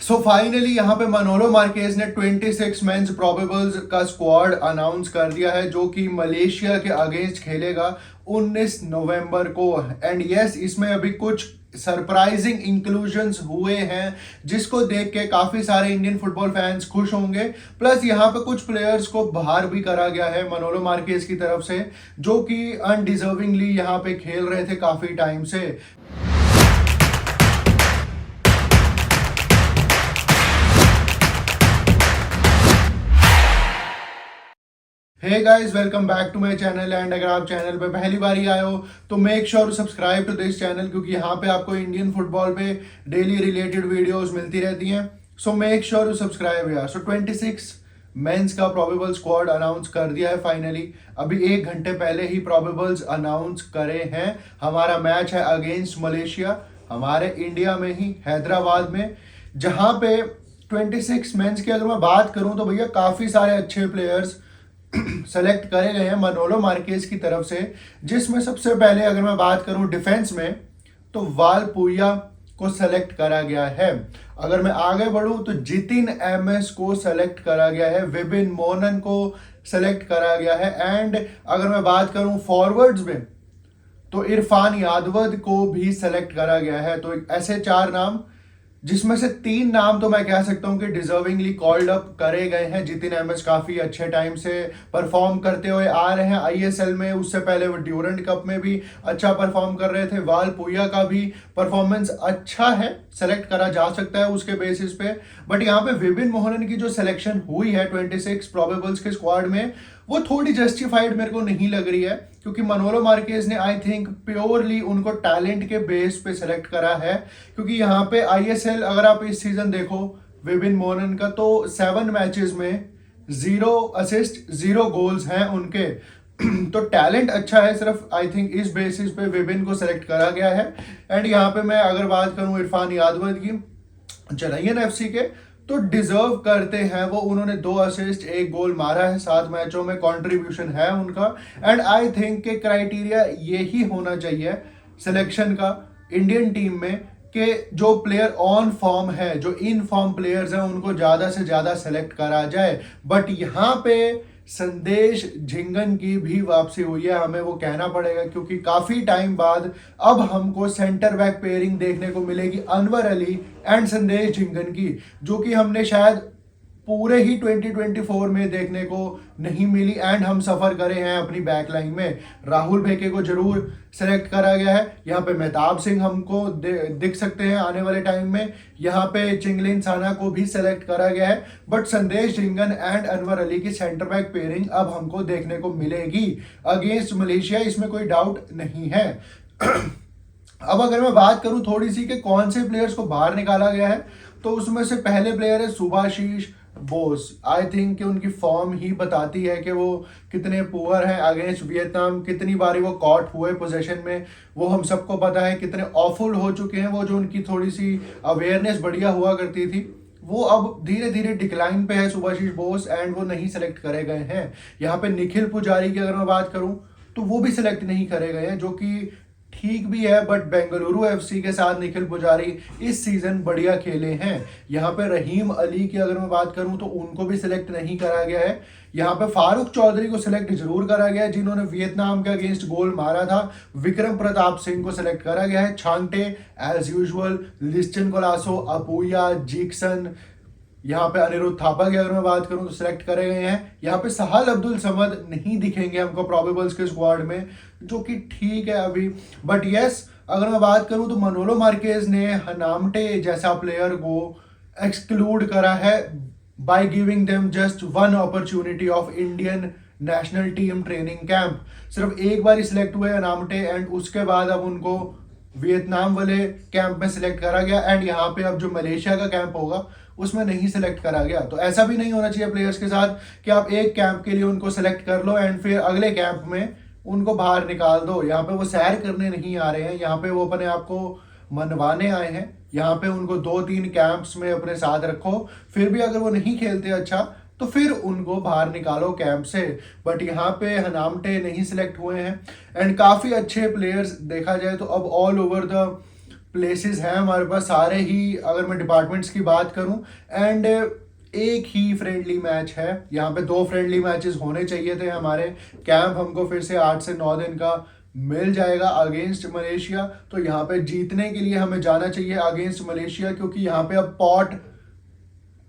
So finally यहाँ पे मनोलो Marquez ने 26 मेंस प्रोबेबल्स का स्क्वाड अनाउंस कर दिया है जो कि मलेशिया के अगेंस्ट खेलेगा 19 नवंबर को। एंड यस, इसमें अभी कुछ सरप्राइजिंग इंक्लूजन्स हुए हैं जिसको देख के काफी सारे इंडियन फुटबॉल फैंस खुश होंगे। प्लस यहाँ पे कुछ प्लेयर्स को बाहर भी करा गया है मनोलो मार्केज की तरफ से जो कि अनडिजर्विंगली यहाँ पे खेल रहे थे काफी टाइम से। Hey guys, welcome back to my channel. And अगर आप चैनल पे पहली बार ही आए हो तो make sure to subscribe to this channel क्योंकि यहाँ पे आपको इंडियन फुटबॉल पे डेली रिलेटेड वीडियोस मिलती रहती हैं। So make sure to subscribe यार। सो 26 मेंस का प्रोबेबल स्क्वाड अनाउंस कर दिया है फाइनली। अभी 1 घंटे पहले ही प्रोबेबल्स अनाउंस करे हैं। हमारा मैच है अगेंस्ट मलेशिया, हमारे इंडिया में ही, हैदराबाद में, जहाँ पे 26 मेंस की अगर मैं बात करूँ तो भैया काफ़ी सारे अच्छे प्लेयर्स सेलेक्ट करे गए हैं मनोलो मार्केज की तरफ से। जिसमें सबसे पहले अगर मैं बात करूं डिफेंस में तो वाल पुया को सेलेक्ट करा गया है। अगर मैं आगे बढ़ूं तो जितिन एमएस को सेलेक्ट करा गया है, विबिन मोहनन को सेलेक्ट करा गया है। एंड अगर मैं बात करूं फॉरवर्ड्स में तो इरफान यादव को भी सेलेक्ट करा गया है। तो ऐसे 4 नाम, जिसमें से 3 नाम तो मैं कह सकता हूं कि डिजर्विंगली कॉल्ड अप करे गए हैं। जितिन एमएस काफी अच्छे टाइम से परफॉर्म करते हुए आ रहे हैं आईएसएल में, उससे पहले वो ड्यूरेंट कप में भी अच्छा परफॉर्म कर रहे थे। वाल पुया का भी परफॉर्मेंस अच्छा है, सेलेक्ट करा जा सकता है उसके बेसिस पे। बट यहाँ पे विबिन मोहनन की जो सिलेक्शन हुई है 26 प्रोबेबल्स के स्क्वाड में, वो थोड़ी जस्टिफाइड मेरे को नहीं लग रही है क्योंकि मनोलो मार्केज ने आई थिंक प्योरली उनको टैलेंट के बेस पे सेलेक्ट करा है। क्योंकि यहाँ पे आईएसएल अगर आप इस सीजन देखो विबिन मोहनन का तो 7 मैचेस में 0 असिस्ट 0 गोल्स हैं उनके। तो टैलेंट अच्छा है, सिर्फ आई थिंक इस बेसिस पे विबिन को सेलेक्ट करा गया है। एंड यहाँ पे मैं अगर बात करूँ इरफान यादव की, चेन्नई एफसी के, तो डिजर्व करते हैं वो। उन्होंने 2 असिस्ट 1 गोल मारा है 7 मैचों में, कंट्रीब्यूशन है उनका। एंड आई थिंक के क्राइटेरिया यही होना चाहिए सिलेक्शन का इंडियन टीम में कि जो प्लेयर ऑन फॉर्म है, जो इन फॉर्म प्लेयर्स हैं, उनको ज़्यादा से ज़्यादा सेलेक्ट करा जाए। बट यहाँ पे संदेश झिंगन की भी वापसी हुई है, हमें वो कहना पड़ेगा क्योंकि काफी टाइम बाद अब हमको सेंटर बैक पेयरिंग देखने को मिलेगी अनवर अली एंड संदेश झिंगन की, जो कि हमने शायद पूरे ही 2024 में देखने को नहीं मिली। एंड हम सफर करे हैं अपनी बैक लाइन में। राहुल भेके को जरूर सेलेक्ट करा गया है। यहाँ पे मेहताब सिंह हमको दिख सकते हैं आने वाले टाइम में। यहाँ पे चिंगलिन साना को भी सेलेक्ट करा गया है। बट संदेश झिंगन एंड अनवर अली की सेंटर बैक पेयरिंग अब हमको देखने को मिलेगी अगेंस्ट मलेशिया, इसमें कोई डाउट नहीं है। अब अगर मैं बात करूं थोड़ी सी कि कौन से प्लेयर्स को बाहर निकाला गया है, तो उसमें से पहले प्लेयर है सुभाशीष बोस। आई थिंक कि उनकी फॉर्म ही बताती है कि वो कितने पुअर हैं अगेंस्ट वियतनाम। कितनी बारी वो कॉट हुए पोजीशन में, वो हम सबको पता है। कितने ऑफुल हो चुके हैं वो, जो उनकी थोड़ी सी अवेयरनेस बढ़िया हुआ करती थी, वो अब धीरे धीरे डिक्लाइन पे है सुभाशीष बोस। एंड वो नहीं सेलेक्ट करे गए हैं। यहाँ पे निखिल पुजारी की अगर मैं बात करूं तो वो भी सिलेक्ट नहीं करे गए हैं, जो कि ठीक भी है। बट बेंगलुरु एफसी के साथ निखिल पुजारी इस सीजन बढ़िया खेले हैं। यहाँ पे रहीम अली की अगर मैं बात करूं तो उनको भी सिलेक्ट नहीं करा गया है। यहाँ पे फारूक चौधरी को सिलेक्ट जरूर करा गया है जिन्होंने वियतनाम के अगेंस्ट गोल मारा था। विक्रम प्रताप सिंह को सिलेक्ट करा गया है। छांगटे एज यूजुअल, लिस्टन कोलासो, अपुया, जिक्सन, यहाँ पे अनिरुद्ध थापा की अगर मैं बात करूं तो सिलेक्ट करे गए हैं। यहाँ पे सहाल अब्दुल समद नहीं दिखेंगे हमको प्रोबेबल्स के स्क्वाड में, जो कि ठीक है अभी। बट यस, अगर मैं बात करूं तो मनोलो मार्केज ने हनामटे जैसा प्लेयर को एक्सक्लूड करा है by giving them just 1 opportunity of Indian national team training camp. सिर्फ एक बार ही सिलेक्ट हुए हनामटे एंड उसके बाद अब उनको वियतनाम वाले कैंप में सिलेक्ट करा गया। एंड यहाँ पे अब जो मलेशिया का कैंप होगा उसमें नहीं सिलेक्ट करा गया। तो ऐसा भी नहीं होना चाहिए प्लेयर्स के साथ कि आप एक कैंप के लिए उनको सिलेक्ट कर लो एंड फिर अगले कैंप में उनको बाहर निकाल दो। यहाँ पे वो सैर करने नहीं आ रहे हैं, यहाँ पे वो अपने आप को मनवाने आए हैं। यहाँ पे उनको 2-3 कैंप्स में अपने साथ रखो, फिर भी अगर वो नहीं खेलते अच्छा तो फिर उनको बाहर निकालो कैंप से। बट यहाँ पे हनामटे नहीं सिलेक्ट हुए हैं। एंड काफ़ी अच्छे प्लेयर्स देखा जाए तो अब ऑल ओवर द प्लेसेस हैं हमारे पास सारे ही, अगर मैं डिपार्टमेंट्स की बात करूं। एंड एक ही फ्रेंडली मैच है यहाँ पे, 2 फ्रेंडली मैचेस होने चाहिए थे हमारे। कैंप हमको फिर से 8 से 9 दिन का मिल जाएगा अगेंस्ट मलेशिया। तो यहाँ पे जीतने के लिए हमें जाना चाहिए अगेंस्ट मलेशिया, क्योंकि यहाँ पे अब पॉट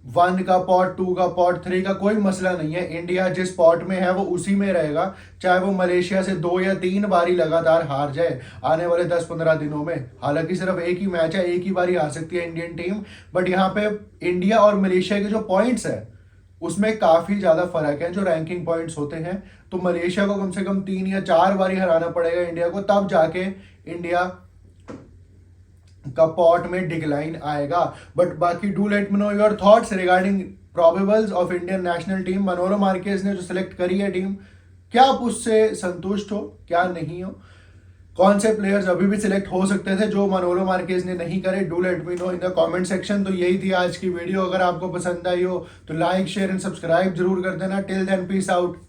1 का, पॉट 2 का, पॉट 3 का कोई मसला नहीं है। इंडिया जिस पॉट में है वो उसी में रहेगा, चाहे वो मलेशिया से 2 या 3 बारी लगातार हार जाए आने वाले 10-15 दिनों में। हालांकि सिर्फ एक ही मैच है, एक ही बारी हार सकती है इंडियन टीम, बट यहाँ पे इंडिया और मलेशिया के जो पॉइंट्स है उसमें काफी ज्यादा फर्क है, जो रैंकिंग पॉइंट्स होते हैं। तो मलेशिया को कम से कम 3 या 4 बारी हराना पड़ेगा इंडिया को, तब जाके इंडिया का पॉट में डिक्लाइन आएगा। बट बाकी do let me know your thoughts regarding probables of Indian national team. मनोलो Marquez ने जो सिलेक्ट करी है टीम, क्या आप उससे संतुष्ट हो, क्या नहीं हो? कौन से प्लेयर्स अभी भी सिलेक्ट हो सकते थे जो मनोलो मार्केज ने नहीं करे? Do let me know in the comment section. तो यही थी आज की वीडियो। अगर आपको पसंद आई हो तो लाइक, शेयर एंड सब्सक्राइब जरूर कर देना। Till then peace out.